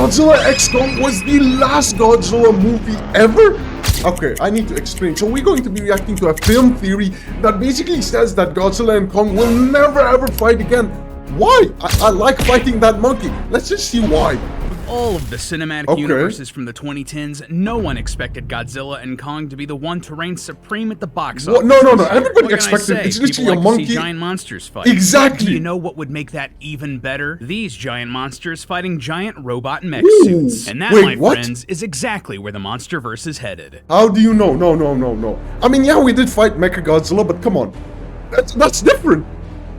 Godzilla x Kong was the last Godzilla movie ever? Okay, I need to explain. So we're going to be reacting to a film theory that basically says that Godzilla and Kong will never ever fight again. Why? I like fighting that monkey. Let's just see why. All of the cinematic universes from the 2010s, no one expected Godzilla and Kong to be the one to reign supreme at the box office. No. Everybody expected it's literally a monkey. See giant monsters fight. Exactly. Do you know what would make that even better? These giant monsters fighting giant robot mech suits. And that, my friends, is exactly where the Monsterverse is headed. How do you know? No. I mean, yeah, we did fight Mechagodzilla, but come on. That's different.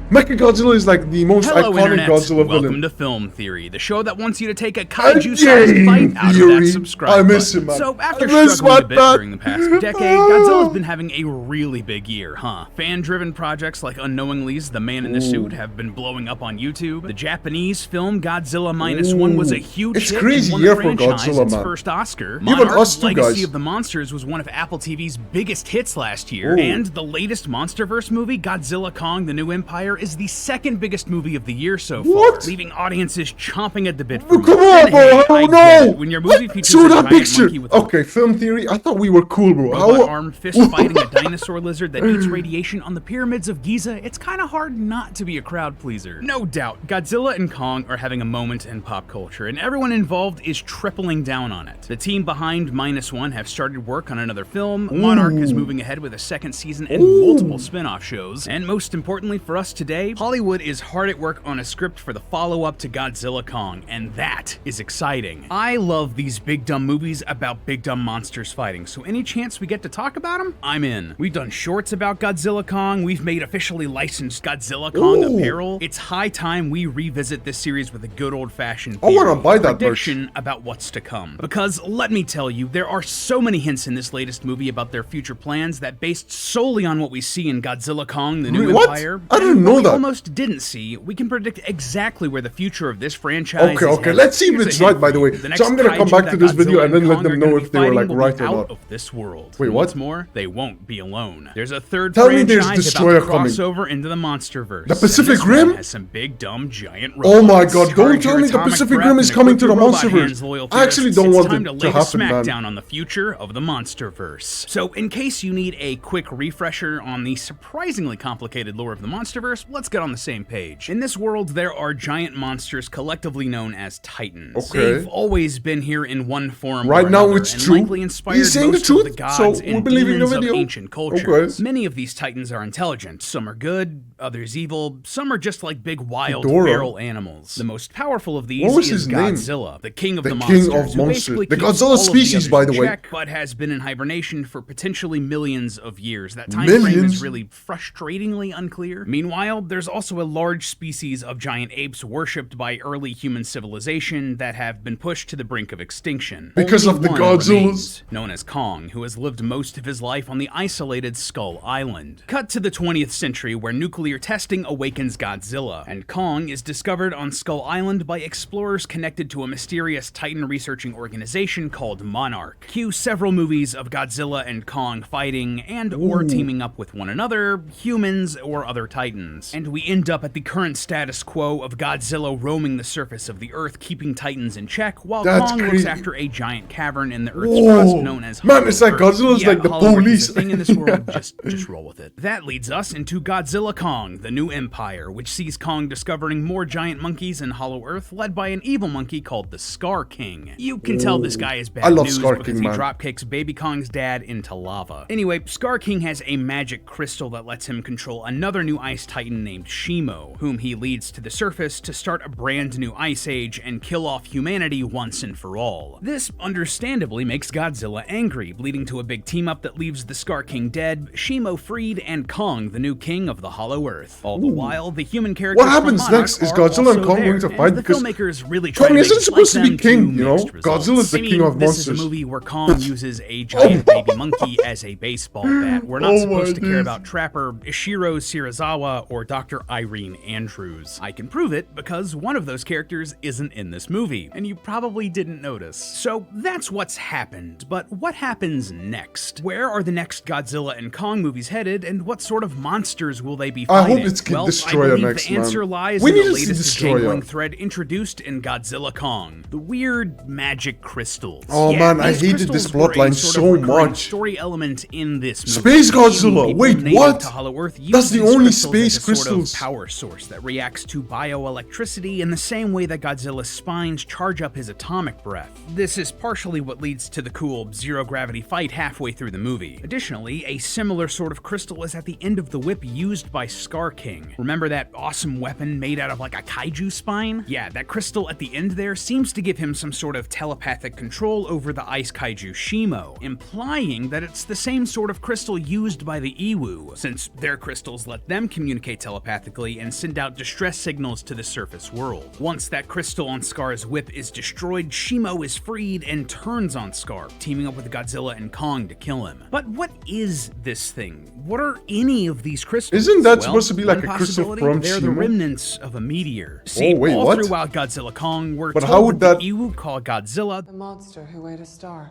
Mechagodzilla is like the most iconic Internet. Godzilla villain. Welcome to Film Theory, the show that wants you to take a kaiju-sized fight out of that subscribe I miss button. him, man. So after struggling a bit during the past decade, Godzilla's been having a really big year, huh? Fan-driven projects like Unknowingly's The Man in the Suit have been blowing up on YouTube. The Japanese film Godzilla -1 was a huge hit crazy and won year the for franchise Godzilla, its man. first Oscar. Even Monarch, us two Legacy guys. of the Monsters was one of Apple TV's biggest hits last year. And the latest Monsterverse movie, Godzilla Kong: The New Empire, is the second biggest movie of the year so far, leaving audiences chomping at the bit for Come on, bro! I No! When your movie features Show a that giant picture! monkey with Okay, film theory, I thought we were cool, bro. robot-armed fist fighting a dinosaur lizard that eats radiation on the pyramids of Giza, it's kind of hard not to be a crowd pleaser. No doubt, Godzilla and Kong are having a moment in pop culture, and everyone involved is tripling down on it. The team behind -1 have started work on another film, Monarch is moving ahead with a second season and multiple spin-off shows, and most importantly for us today, Hollywood is hard at work on a script for the follow-up to Godzilla Kong, and that is exciting. I love these big dumb movies about big dumb monsters fighting, so any chance we get to talk about them, I'm in. We've done shorts about Godzilla Kong, we've made officially licensed Godzilla Kong apparel. It's high time we revisit this series with a good old-fashioned prediction about what's to come. Because let me tell you, there are so many hints in this latest movie about their future plans that based solely on what we see in Godzilla Kong: The New Empire, I didn't know that. Almost didn't see, we can predict exactly where the future of this franchise is Okay, let's see if it's right, by the way. So I'm gonna come back to this video and then let them know if they were like right or not. Of this world. Wait, what? What's more, they won't be alone. There's a third Tell me there's franchise Destroyer about to cross over into the Monsterverse. The Pacific Rim has some big dumb giant robots. Oh my god, don't tell me the Pacific Rim is coming to the Monsterverse. I actually don't want it to happen, man. Down on the future of the Monsterverse. So in case you need a quick refresher on the surprisingly complicated lore of the Monsterverse, let's get on the same page. In this world, there are giant monsters collectively known as Titans. They've always been here in one form right or now another, it's and true. likely inspired He's saying the most truth, of the gods so we're and believing the demons of video. ancient cultures. Many of these Titans are intelligent. Some are good, others evil. Some are just like big wild feral animals. The most powerful of these is Godzilla, the king of the monsters. The Godzilla species, by the way. But has been in hibernation for potentially millions of years. That time frame is really frustratingly unclear. Meanwhile, there's also a large species of giant apes worshipped by early human civilization that have been pushed to the brink of extinction. Because of the Godzillas. Known as Kong, who has lived most of his life on the isolated Skull Island. Cut to the 20th century, where nuclear testing awakens Godzilla, and Kong is discovered on Skull Island by explorers connected to a mysterious Titan researching organization called Monarch. Cue several movies of Godzilla and Kong fighting and or teaming up with one another, humans or other Titans. And we end up at the current status quo of Godzilla roaming the surface of the Earth, keeping Titans in check, while Kong looks after a giant cavern in the Earth's crust known as Man, it's like Godzilla's like the police. Thing in this world, just roll with it. That leads us into Godzilla Kong: The New Empire, which sees Kong discovering more giant monkeys in Hollow Earth, led by an evil monkey called the Skar King. You can tell this guy is bad news because he dropkicks Baby Kong's dad into lava. Anyway, Skar King has a magic crystal that lets him control another new ice titan named Shimo, whom he leads to the surface to start a brand new ice age and kill off humanity once and for all. This understandably makes Godzilla angry, leading to a big team-up that leaves the Skar King dead, Shimo freed, and Kong the new king of the Hollow Earth. All the while, the human characters what happens next? Is Godzilla and Kong going to fight? Because Kong isn't supposed to be king, you know? Godzilla's the king of monsters. This is a movie where Kong uses a giant baby monkey as a baseball bat. We're not supposed to care about Trapper, Ishiro Shirazawa, or Dr. Irene Andrews. I can prove it because one of those characters isn't in this movie, and you probably didn't notice. So that's what's happened, but what happens next? Where are the next Godzilla and Kong movies headed, and what sort of monsters will they be fighting? I hope it's Kid Destroyer I believe next, the answer man. lies We in need the to see latest Destroyer. jangling thread introduced in Godzilla Kong, the weird magic crystals. Oh Yeah, man, I these hated this crystals were a plotline sort so of recurring much. story element in this movie. Space Godzilla, People wait, native what? to Hollow Earth use That's the these only crystals space as a sort crystals. of power source that reacts to bioelectricity in the same way that Godzilla's spines charge up his atomic breath. This is partially what leads to the cool zero-gravity fight halfway through the movie. Additionally, a similar sort of crystal is at the end of the whip used by Skar King. Remember that awesome weapon made out of like a kaiju spine? Yeah, that crystal at the end there seems to give him some sort of telepathic control over the ice kaiju Shimo, implying that it's the same sort of crystal used by the Iwu, since their crystals let them communicate telepathically and send out distress signals to the surface world. Once that crystal on Skar's whip is destroyed, Shimo is freed and turns on Skar, teaming up with Godzilla and Kong to kill him. But what is this thing? What are any of these crystals? Isn't that Well, supposed to be like one a crystal possibility, from they're the Shimo? remnants of a meteor. See, wait, all what? throughout Godzilla Kong, we're But told how would that that- the Iwu call Godzilla The monster who ate a star.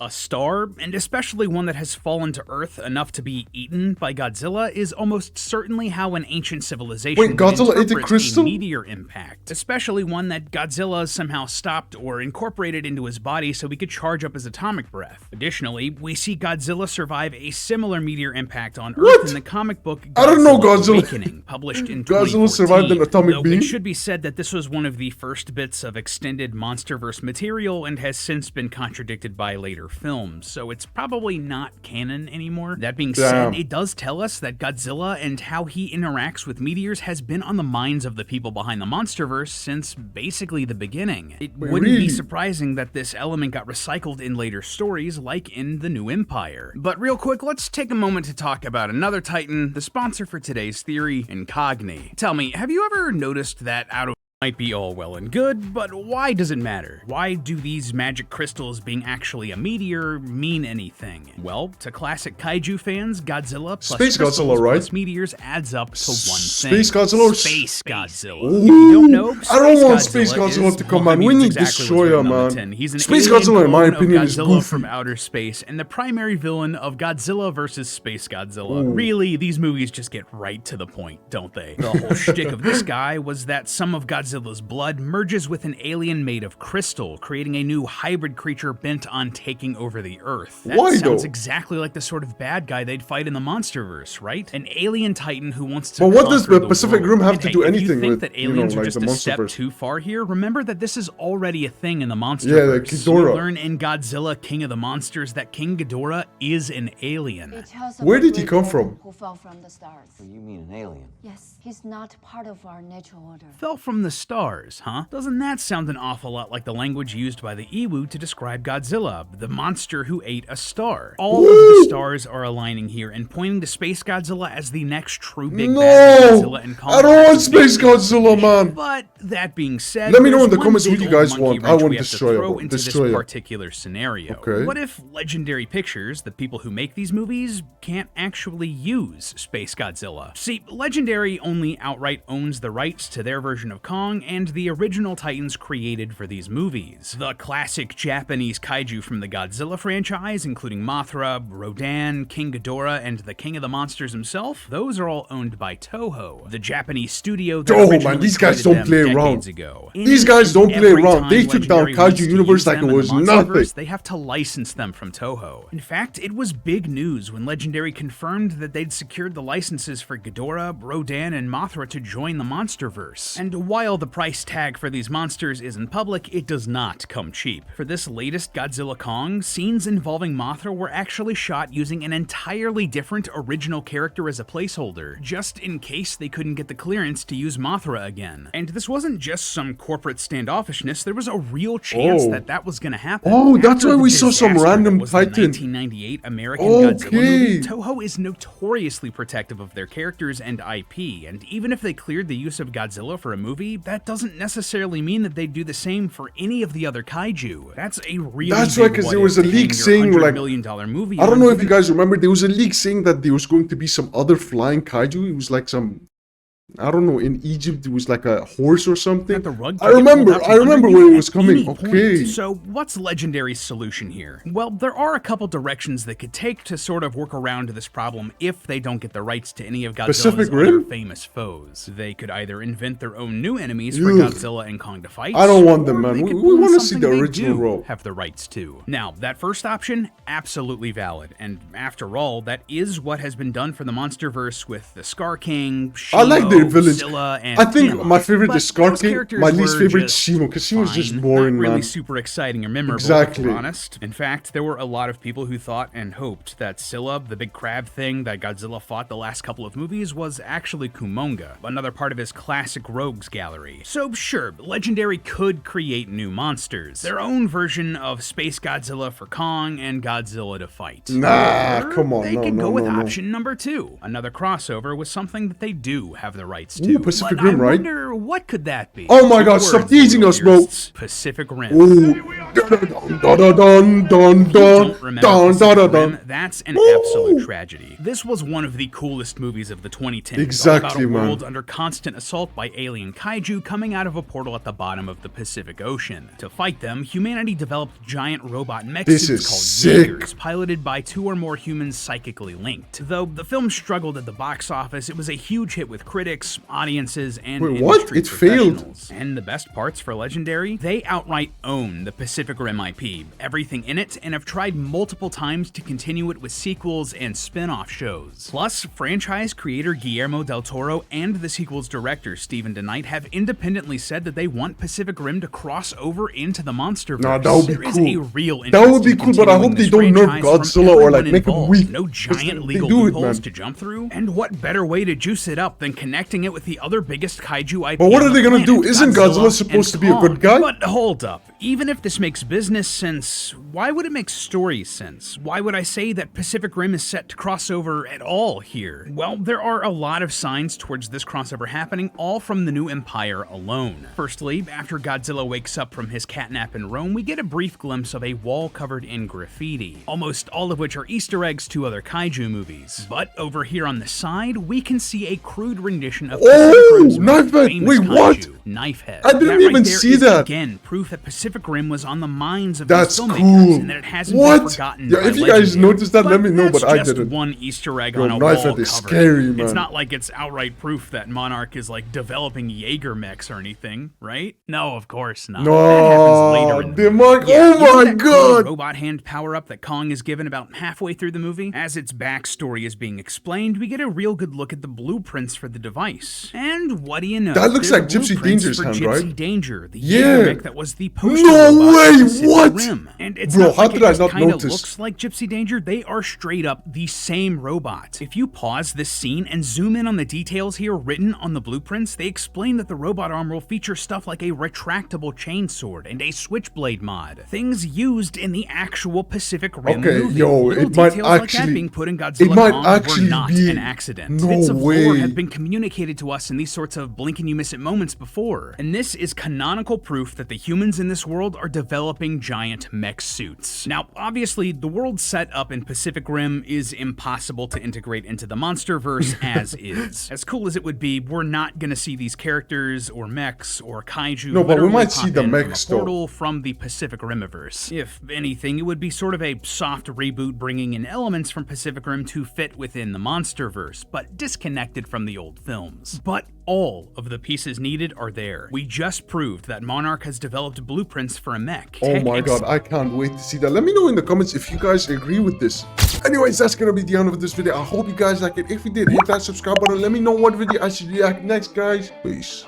a star, and especially one that has fallen to Earth enough to be eaten by Godzilla, is almost certainly how an ancient civilization Wait, would Godzilla ate a interpret crystal? meteor impact, especially one that Godzilla somehow stopped or incorporated into his body so he could charge up his atomic breath. Additionally, we see Godzilla survive a similar meteor impact on Earth What? in the comic book I don't know Godzilla. Awakening, published in Godzilla survived an 2014. atomic Though beam? It should be said that this was one of the first bits of extended Monsterverse material and has since been contradicted by later films, so it's probably not canon anymore. That being Damn. said, it does tell us that Godzilla and how he interacts with meteors has been on the minds of the people behind the Monsterverse since basically the beginning. It Wait, wouldn't really? be surprising that this element got recycled in later stories, like in The New Empire. But real quick, let's take a moment to talk about another Titan, the sponsor for today's theory, Incogni. Tell me, have you ever noticed that out of might be all well and good, but why does it matter? Why do these magic crystals being actually a meteor mean anything? Well, to classic kaiju fans, Godzilla plus Space crystals Godzilla, right? plus meteors adds up to one thing. Space Godzilla or Space Godzilla. Ooh. If you don't know, I don't Space want Space Godzilla is- to come, well, I man. We mean, need it's exactly what's Destroyer, written on the man. tin. He's an Space alien Godzilla, in my clone of opinion, is Godzilla goofy. from outer space, and the primary villain of Godzilla vs. Space Godzilla. Really, these movies just get right to the point, don't they? The whole shtick of this guy was that some of Godzilla's blood merges with an alien made of crystal, creating a new hybrid creature bent on taking over the Earth. That Why, sounds though? exactly like the sort of bad guy they'd fight in the Monsterverse, right? An alien titan who wants to But what does conquer the Pacific world. Rim have And to hey, do if anything you think with, that you know, aliens are like just the a step Monsterverse? too far here, remember that this is already a thing in the Monsterverse. Yeah, like Ghidorah. You learn in Godzilla King of the Monsters that King Ghidorah is an alien. It tells Where of a did he great come man from? Who fell from the stars. You mean an alien? Yes, he's not part of our natural order. Fell from the stars, huh? Doesn't that sound an awful lot like the language used by the Iwu to describe Godzilla, the monster who ate a star? All of the stars are aligning here and pointing to Space Godzilla as the next true big bad that No! Godzilla and Kong I don't have want to Space beat. Godzilla, man. But that being said, Let me know in there's the one comments what big you guys old want. monkey I wrench want we have to Destroyer. throw into Destroyer. this particular scenario. Okay. What if Legendary Pictures, the people who make these movies, can't actually use Space Godzilla? See, Legendary only outright owns the rights to their version of Kong and the original Titans created for these movies. The classic Japanese kaiju from the Godzilla franchise, including Mothra, Rodan, King Ghidorah, and the King of the Monsters himself, those are all owned by Toho, the Japanese studio that Toho, man, originally these guys created don't play them around. decades ago. These guys don't play Every around. time They took down Legendary wants Kaiju to Universe use like them it in the was Monsterverse, nothing. They have to license them from Toho. In fact, it was big news when Legendary confirmed that they'd secured the licenses for Ghidorah, Rodan, and Mothra to join the Monsterverse. And while the price tag for these monsters isn't public, it does not come cheap. For this latest Godzilla Kong, scenes involving Mothra were actually shot using an entirely different original character as a placeholder, just in case they couldn't get the clearance to use Mothra again. And this wasn't just some corporate standoffishness, there was a real chance Oh. that was gonna happen. Oh, that's After why the we saw some disaster that random was the Titan. 1998 American Godzilla movie, Okay. Toho is notoriously protective of their characters and IP, and even if they cleared the use of Godzilla for a movie, that doesn't necessarily mean that they'd do the same for any of the other kaiju. That's a really That's right, big 'cause what there if was a to leak hang your saying, $100 like- million movie I don't on, know if even you guys remember, there was a leak saying that there was going to be some other flying kaiju. It was like some I don't know, in Egypt it was like a horse or something. That the rug I could get pulled remember out from under where you it was at coming. any point. Okay. So what's Legendary's solution here? Well, there are a couple directions they could take to sort of work around this problem if they don't get the rights to any of Godzilla's Pacific other Rim? famous foes. They could either invent their own new enemies for Ugh. Godzilla and Kong to fight. I don't want them, or man. they We could pull want to something see the they original do Raw. have the rights to. Now, that first option, absolutely valid. And after all, that is what has been done for the Monsterverse with the Skar King, Shimo, I like their villains. Scylla, and I think Tiamat. my favorite But is Skar those King. characters My least were favorite just Shimo, because Shimo's just fine, boring, not really man. super exciting or memorable, Exactly. if we're honest. In fact, there were a lot of people who thought and hoped that Scylla, the big crab thing that Godzilla fought the last couple of movies, was actually Kumonga, another part of his classic rogues gallery. So sure, Legendary could create new monsters, their own version of Space Godzilla for Kong and Godzilla to fight. Nah, Or come on, they no, could no, go with no, no. option number 2, another crossover with something that they do have the rights to. Ooh, Pacific But Rim, I right? wonder what could that be? Oh my God, Words, stop teasing us, bro. warriors. Pacific Rim. Ooh. Dun, dun, dun, dun, If you dun, don't remember dun, Pacific dun, Rim, dun. that's an Ooh. absolute tragedy. This was one of the coolest movies of the 2010s. Exactly, all about a man. world under constant assault by alien kaiju coming out of a portal at the bottom of the Pacific Ocean. To fight them, humanity developed giant robot mech This suits is called sick. Jaegers, piloted by 2 or more humans psychically linked. Though the film struggled at the box office, it was a huge hit with critics, audiences, and Wait, what? industry It failed? professionals. And the best parts for Legendary? They outright own the Pacific Rim IP, everything in it, and have tried multiple times to continue it with sequels and spin-off shows. Plus, franchise creator Guillermo del Toro and the sequel's director Stephen DeKnight have independently said that they want Pacific Rim to cross over into the Monsterverse. Nah, that would be There is cool. a real That interest would be in cool, but I hope continuing they this don't nerf franchise from Godzilla or, like, everyone make him involved. weak. No 'Cause giant they legal do it, loopholes man. to jump through. And what better way to juice it up than connecting it with the other biggest kaiju IP But what on are the they gonna do? planet, Isn't Godzilla and supposed to be a Kong. good guy? But hold up. Even if this makes business sense, why would it make story sense? Why would I say that Pacific Rim is set to cross over at all here? Well, there are a lot of signs towards this crossover happening, all from the new Empire alone. Firstly, after Godzilla wakes up from his catnap in Rome, we get a brief glimpse of a wall covered in graffiti, almost all of which are Easter eggs to other kaiju movies. But over here on the side, we can see a crude rendition of Pacific Rim's most Knifehead. famous Wait, what? kaiju, Knifehead. I didn't That even right there see is, that. Again, proof that Pacific Rim was on the minds of That's these filmmakers cool. and that it hasn't What? been forgotten. Yeah, by if you guys Legendary. noticed that, let me know, that's but I just didn't. one Easter egg Yo, on a Knifehead wall is cover. scary, man. It's not like it's outright proof that Monarch is like developing Jaeger mechs or anything, right? No, of course not. That happens later in the the movie. Monarch. Yeah, Oh you know my that cool God. robot hand power-up that Kong is given about halfway through the movie? As its backstory is being explained, we get a real good look at the blueprints for the device. And what do you know? That looks They're like Gypsy blueprints Danger's for hand, Gypsy right? Danger, the Yeah. Jaeger mech that was the poster No robot way, for Pacific what? Rim. And it's Bro, not how like did it I just not kinda notice? looks like Gypsy Danger. They are straight up the same robot. If you pause this scene and zoom in on the details here written on the blueprints, they explain that the robot arm will feature stuff like a retractable chainsword and a switchblade mod. Things used in the actual Pacific Rim Okay, movie. yo, Little it might details like that actually- being put in it Godzilla might Kong actually were not be- an accident. No Bits of lore way. have been communicated to us in these sorts of blink and you miss it moments before. And this is canonical proof that the humans in this world are developing giant mech suits. Now, obviously, the world set up in Pacific Rim is impossible to integrate into the Monsterverse as is. As cool as it would be, we're not gonna see these characters or mechs or kaiju No, but we literally might see pop the in from mechs, a though. portal from the Pacific Rimiverse. If anything, it would be sort of a soft reboot bringing in elements from Pacific Rim to fit within the Monsterverse, but disconnected from the old films. But all of the pieces needed are there. We just proved that Monarch has developed blueprints for a mech. Oh my God, I can't wait to see that. Let me know in the comments if you guys agree with this. Anyways, that's gonna be the end of this video. I hope you guys like it. If you did, hit that subscribe button. Let me know what video I should react next, guys. Peace.